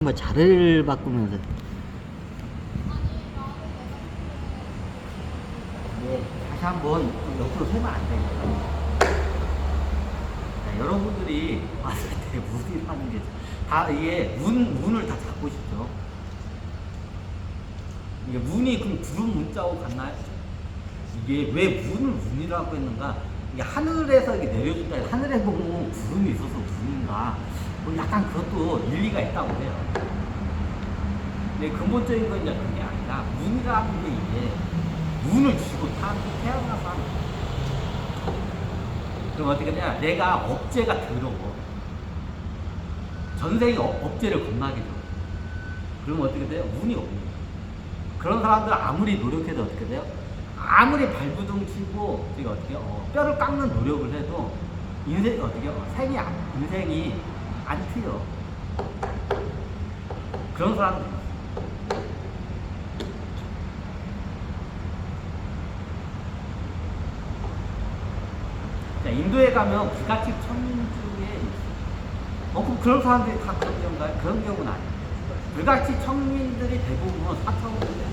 뭐 자를 바꾸면서 다시 한번 옆으로 세면 안 돼요. 자, 여러분들이 왔을 때 문을 하는 게 다 이게 문을 다 잡고 싶죠. 이게 문이 그럼 구름 문자고 같나요? 이게 왜 문이라고 했는가? 이게 하늘에서 이게 내려준다. 하늘에 보면 구름이 있어서 문인가? 뭐 약간 그것도 일리가 있다고 해요. 근데 근본적인 건 이제 그게 아니라 문이라는 게 이게 문을 쥐고 태어나서 하는 거예요. 그럼 어떻게 되냐? 내가 억제가 더러워. 전생이 억제를 겁나게 줘. 그러면 어떻게 돼요? 운이 없는 거예요. 그런 사람들 아무리 노력해도 어떻게 돼요? 아무리 발부둥 치고 제가 어떻게 뼈를 깎는 노력을 해도 인생이 어떻게 인생이 안 트여. 그런 사람들. 자, 인도에 가면 불가침 천민 중에 그럼 그런 사람들이 다 그런 경우인가요? 그런 경우는 아니에요. 불가침 천민들이 대부분 4차원 존재.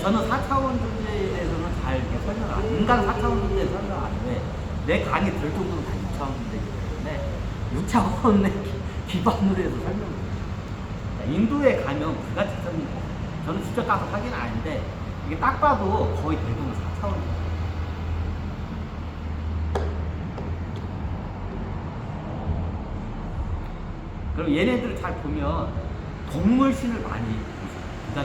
저는 4차원 존재에 대해서는 잘 설명을 안 해요. 인간 4차원 존재에 설명을 안 해. 내 강의 들도록은 다 6차원 존재이기 때문에 6차원의 기반으로 해서 설명을 해요. 인도에 가면 불가침 천민, 저는 직접 가서 하긴 아닌데 이게 딱 봐도 거의 대부분 4차원 존재. 그럼 얘네들을 잘 보면 동물신을 많이 보세요.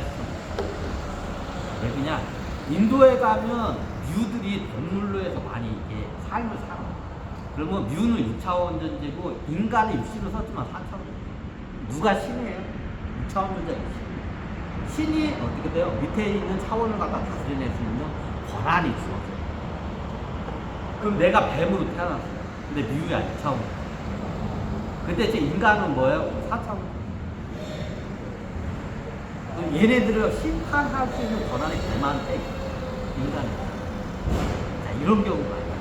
왜 그냥 인도에 가면 뮤들이 동물로 해서 많이 이게 삶을 살아. 그러면 뮤는 6차원 존재고 인간은 6신을 썼지만 4차원 존재. 누가 신이에요? 6차원 존재가 신이 어떻게 돼요? 밑에 있는 차원을 갖다 다스려낼 수 있는 권한이 주어져요. 그럼 내가 뱀으로 태어났어요. 근데 뮤야 6차원. 근데 제 인간은 뭐예요? 4차원. 얘네들을 심판할 수 있는 권한이 뱀한테 인간이. 자, 이런 경우가 있어요.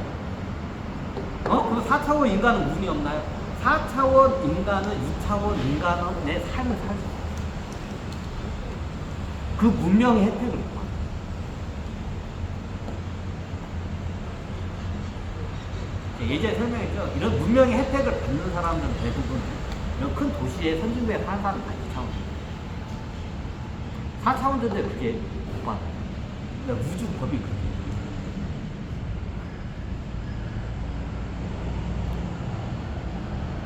그럼 4차원 인간은 운이 없나요? 4차원 인간은 6차원 인간은 내 삶을 살 수 있어요. 그 문명의 혜택을 받아요. 예전에 설명했죠. 이런 문명의 혜택을 받는 사람들은 대부분 이런 큰 도시의 선진국에 사는 사람은 다 2차원. 4차원 존재 그게 못 받아요. 그러니까 우주 법이 그렇게.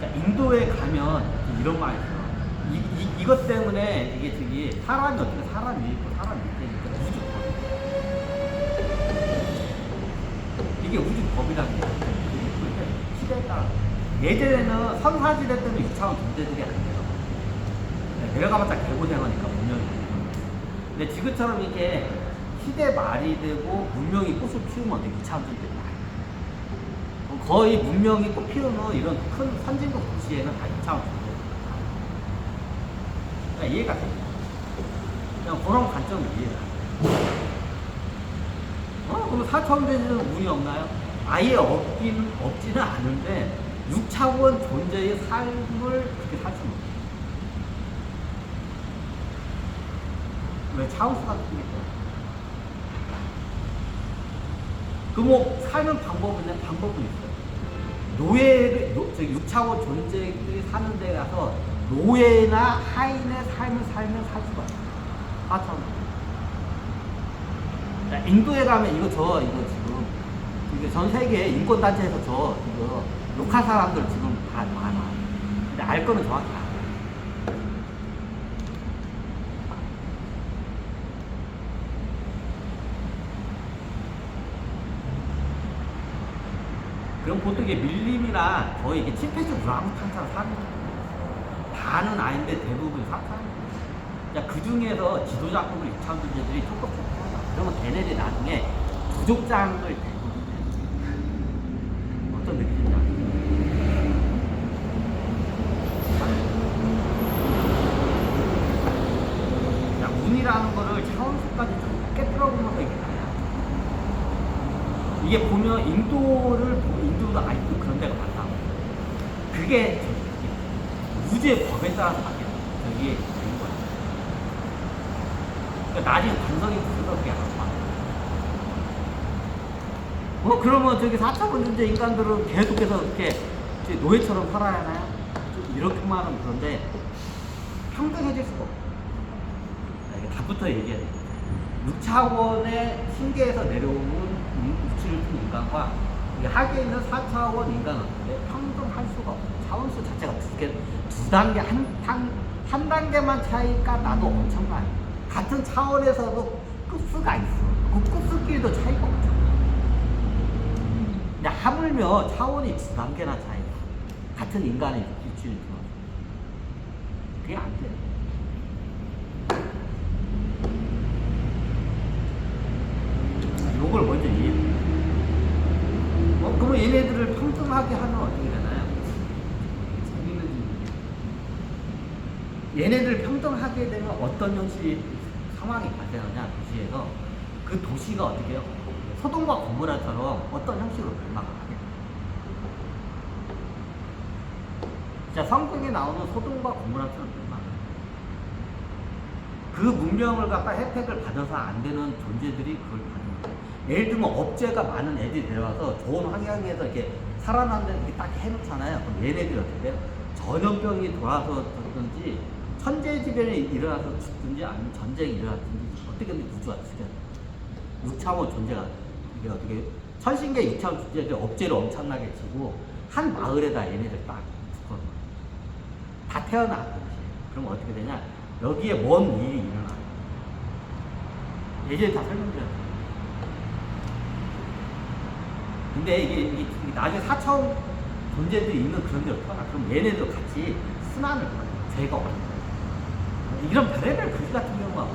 자, 인도에 가면 이런 말이 있어요. 이것 때문에 이게 저기 사람이 어떻게 사람 위에 있고 사람 밑에 있니까 우주 법. 이게 우주 법이라는 거예요. 시대에 따라. 예전에는 선사시대 때는 6차원 존재들이 안 돼요. 내려가봤자 개고생하니까 문명이. 근데 지금처럼 이렇게 시대 말이 되고 문명이 꽃을 피우면 어떻게 2차원 존재들이 나요. 거의 문명이 꽃 피우는 이런 큰 선진국 도시에는 다 2차원 존재. 그러니까 이해가 돼요. 그냥 그런 관점을 이해가 돼요. 그럼 4차원 존재는 운이 없나요? 아예 없지는 않은데 6차원 존재의 삶을 그렇게 살 수는 없어요. 왜 차원수가 크니까. 뭐 사는 방법은 있어요. 노예를 6차원 존재들이 사는 데 가서 노예나 하인의 삶을 살면 살 수가 있어요. 4차원. 자, 인도에 가면 이거 지금 이게 전 세계 인권단체에서 이거 욕할 사람들 지금 다 많아. 근데 알 거는 정확히 알아요. 그럼 보통 이게 밀림이나 거의 이게 침팬지 우랑우탕처럼 사는 거예요. 다는 아닌데 대부분 4차원. 자, 그 중에서 지도자급을 6차원 존재들이 톡톡톡 하다. 그러면 걔네들이 나중에 부족장을 대부분 어떤 느낌인지 알아요? 자, 운이라는 거를 차원수까지 좀 깨뜨려보면서 이게 나요. 이게 보면 인도도 아직도 그런 데가 많다고. 그게 우주 우주의 법에 따라서 바뀌는 저게 되는 거예요. 그러니까 나중에 관성이 부스럽게 안 와. 그러면 저기 4차원 존재 인간들은 계속해서 이렇게 노예처럼 살아야 하나요? 이렇게 말하면 그런데 평등해질 수가 없어요. 이게 답부터 얘기해야 돼요. 6차원의 신계에서 내려오는 우주를 튼 인간과 하계에 있는 4차원 인간은 평등할 수가 없어요. 차원수 자체가 두 단계, 한 단계만 차이가 나도 엄청나요. 같은 차원에서도 급수가 있어. 그 급수끼리도 차이가 없죠. 근데 하물며 차원이 두 단계나 차이가 같은 인간의 우주를 들어서 그게 안 돼요. 요걸 먼저 이해해요. 그러면 얘네들을 평등하게 하면 어떻게 되나요? 재밌는 질문이에요. 얘네들 평등하게 되면 어떤 현실이 상황이 발생하냐, 도시에서. 그 도시가 어떻게 해요? 소돔과 고모라처럼 어떤 형식으로 멸망을 하게 돼요. 자, 성경에 나오는 소돔과 고모라처럼 멸망을 해요. 그 문명을 갖다 혜택을 받아서 안 되는 존재들이 그걸 받는 거예요. 예를 들면 업체가 많은 애들이 내려와서 좋은 환경에서 이렇게 살아남는 이렇게 딱 해놓잖아요. 그럼 얘네들이 어떻게 돼요? 전염병이 돌아서 죽든지 천재지변이 일어나서 죽든지 아니면 전쟁이 일어났든지 어떻게든 구조가 죽여요. 6차원 존재가 이게 어떻게 천신계 6차원 존재들 업체를 엄청나게 치고 한 마을에다 얘네들 딱 죽거든요. 다 태어났거든요. 그럼 어떻게 되냐? 여기에 뭔 일이 일어나요. 예전에 다 설명드렸죠. 근데 이게 나중에 4차원 존재들이 있는 그런 데로 태어나. 그럼 얘네도 같이 순환을 받아요. 죄가 없어요. 이런 별의별 그지 같은 경우가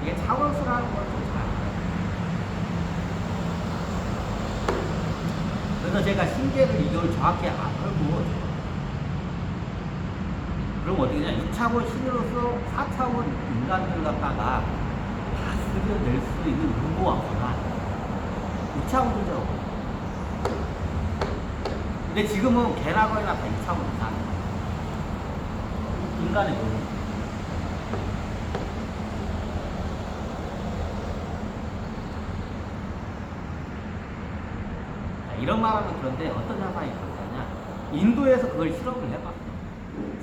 이게 차원수라는 걸 좀 잘 알아요. 그래서 제가 신계를 이걸 정확히 알고 그럼 어떻게 되냐? 2차원 신으로서 4차원 인간들 갖다가 다스려낼 수 있는 의무와 권한 2차원 존재라고. 근데 지금은 개나 거나 다 2차원 이상 인간의 의무. 이런 말하면 그런데 어떤 현상이 발생하냐? 인도에서 그걸 실험을 해봤어요.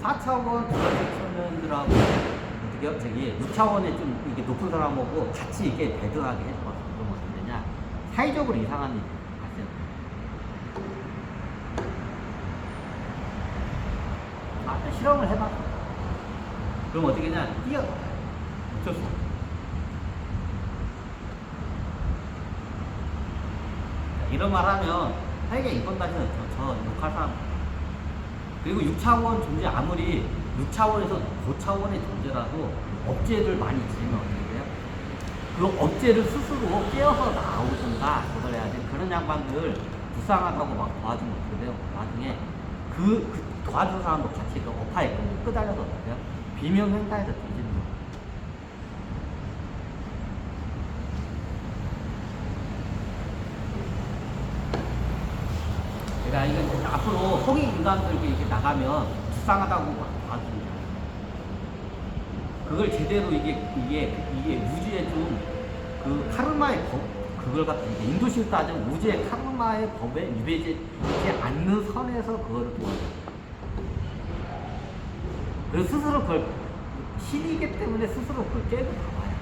4차원 초년들하고 어떻게 저기 6차원에 좀 이게 높은 사람하고 같이 이렇게 배등하게 해봤어요. 그럼 어떻게 되냐? 사회적으로 이상한 일이 발생해요. 실험을 해봤어요. 그럼 어떻게 되냐? 뛰어나가요. 어쩔 수 없어요. 이런 말 하면 세계 인권단체는 저 욕할 사람. 그리고 6차원 존재 아무리 6차원에서 고차원의 존재라도 억제를 많이 지으면 어떻게 돼요? 그 억제를 스스로 깨어서 나오든가 그걸 해야지. 그런 양반들 불쌍하다고 막 도와주면 어떻게 돼요? 나중에 그 도와준 사람도 같이 그 업화에 끄달려서 어떻게 돼요? 비명행사에서 뒤집는 거예요. 그러니까 이거 앞으로 성인 인간들 이렇게 나가면 불쌍하다고 막 봐주는 거예요. 그걸 제대로 이게 우주의 좀 그 카르마의 법 그걸 갖다 이게 인도식으로 따지면 우주의 카르마의 법에 위배되지 않는 선에서 그거를 도와줘요. 그래서 스스로 그걸 신이기 때문에 스스로 그걸 깨고 나와요.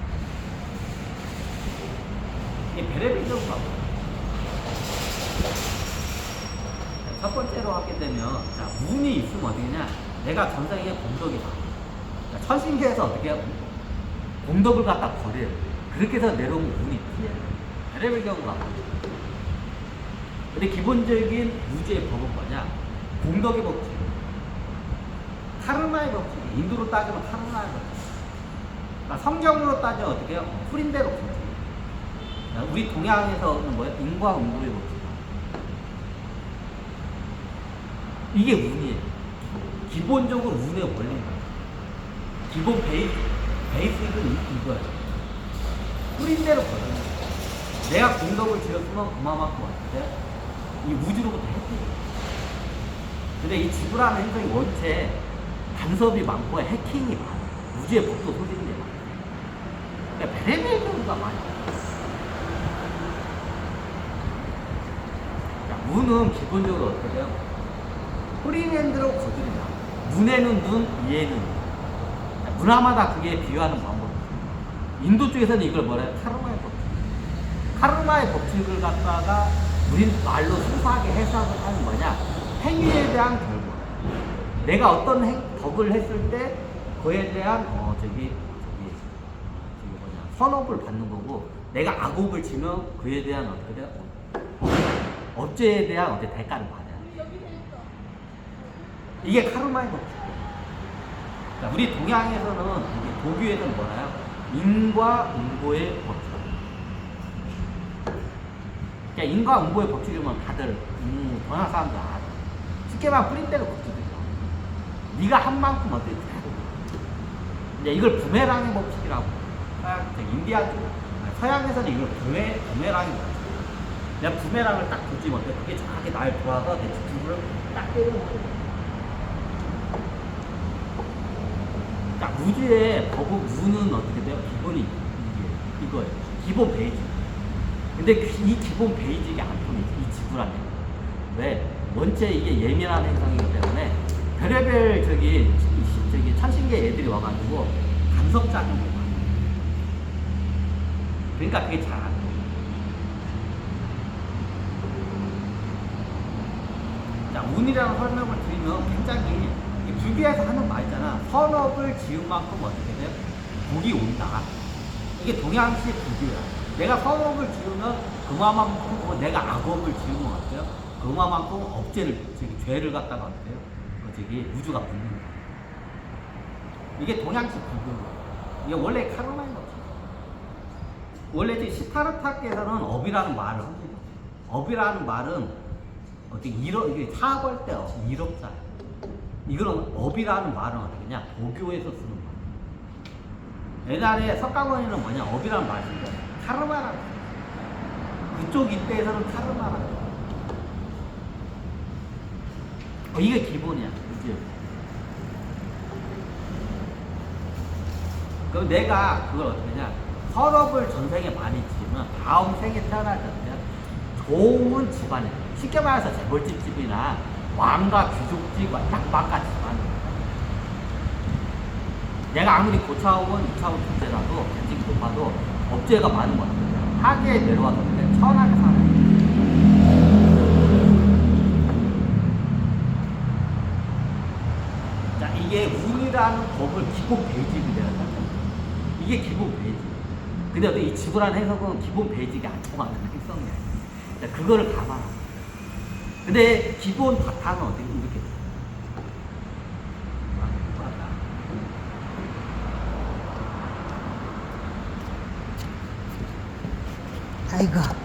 이게 베레벨 경우가 뭐예요? 첫 번째로 하게 되면, 자, 운이 있으면 어디냐? 내가 전생에 공덕이다. 그러니까 천신계에서 어떻게 해요? 공덕을 갖다 버려요. 그렇게 해서 내려오면 운이 피해요. 베레벨 경우가 뭐예요? 근데 기본적인 우주의 법은 뭐냐? 공덕의 법칙. 카르마의 법칙. 인도로 따지면 카르마의 법칙. 그러니까 성경으로 따지면 어떻게 해요? 풀인대로 법칙. 그러니까 우리 동양에서는 뭐예요? 인과응보의 법칙. 이게 운이에요. 기본적으로 운의 원리입니다. 기본 베이직은 이거예요. 뿌린 대로 거든요. 내가 공덕을 지었으면 그만큼 어떻게 이 우주로부터 혜택이 근데 이 지구라는 행성이 원체 간섭이 많고 해킹이 많아. 우주의 법도 소진이 많아. 그러니까 별의별 경우가 많아. 문은 기본적으로 어떻게 돼요? 프리랜드로 거듭니다. 눈에는 눈, 이에는 눈. 문화마다 그게 비유하는 방법. 인도 쪽에서는 이걸 뭐라 해요? 카르마의 법칙. 카르마의 법칙을 갖다가 우린 말로 순수하게 해석을 하는 뭐냐? 행위에 대한 결과. 내가 어떤 덕을 했을 때 그에 대한 선업을 받는 거고, 내가 악업을 지면 그에 대한 어떻게 돼요? 업죄에 대한 어떤 대가를 받아야 돼. 이게 카르마의 법칙. 그러니까 우리 동양에서는, 도교에서는 뭐라요? 인과 응보의 법칙. 그러니까 인과 응보의 법칙이면 다들 동양 사람들 알아. 쉽게 말하면 뿌린 대로 걷거든요. 네가 한 만큼 어떻게 돼? 이제 이걸 부메랑의 법칙이라고. 인디아 쪽, 서양에서는 이걸 부메랑의 법칙. 내가 부메랑을 딱 던지면 어때? 그게 정확하게 날 돌아서 내 뒤통수를 딱 때리는 거예요. 그러니까 우주의 법은 무는 어떻게 돼요? 기본이 이거예요. 기본 베이직. 근데 이 기본 베이직이 안 통해요. 이 지구라는 게. 왜? 원체 이게 예민한 행성이기 때문에 별의별 천신계 애들이 와가지고 간섭작용을 해요. 그러니까 그게 잘 안 돼요. 자, 운이라는 설명을 드리면 굉장히 불교에서 하는 말 있잖아. 선업을 지은 만큼 어떻게 돼요? 복이 온다. 이게 동양식 불교야. 내가 선업을 지으면 그만큼 내가 악업을 지으면 어때요? 그만큼 업죄를, 죄를 갖다가 어때요? 우주가 붙는 거야. 이게 동양식 불교야. 이게 원래 카르마인 거지. 원래 시타르타께서는 업이라는 말을 합니다. 업이라는 말은 어떻게 이게 사업할 때 이롭다. 이거는 업이라는 말은 어떻게냐? 도교에서 쓰는 말. 옛날에 석가모니는 뭐냐? 업이라는 말을 쓴 거야. 카르마라는 거. 그쪽 이때에서는 카르마라는 거. 이게 기본이야. 그치? 그럼 내가 그걸 어떻게 하냐? 선업을 전생에 많이 지으면 다음 생에 태어날 때 좋은 집안에, 쉽게 말해서 재벌집 집이나 왕과 귀족집, 양반가 집안. 내가 아무리 고차원, 2차원 둘째라도 간직이 높아도 업죄가 많은 것 같아요. 하계에 내려와서 천하게 살아요. 자, 이게 운이라는 법을 기본 베이직이 내가 생각합니다. 이게 기본 베이직. 근데 이 지구라는 해석은 기본 베이직이 안 통하는 행성이야. 자, 그거를 감안하고. 근데 기본 바탕은 어떻게 이렇게 돼? 아이고.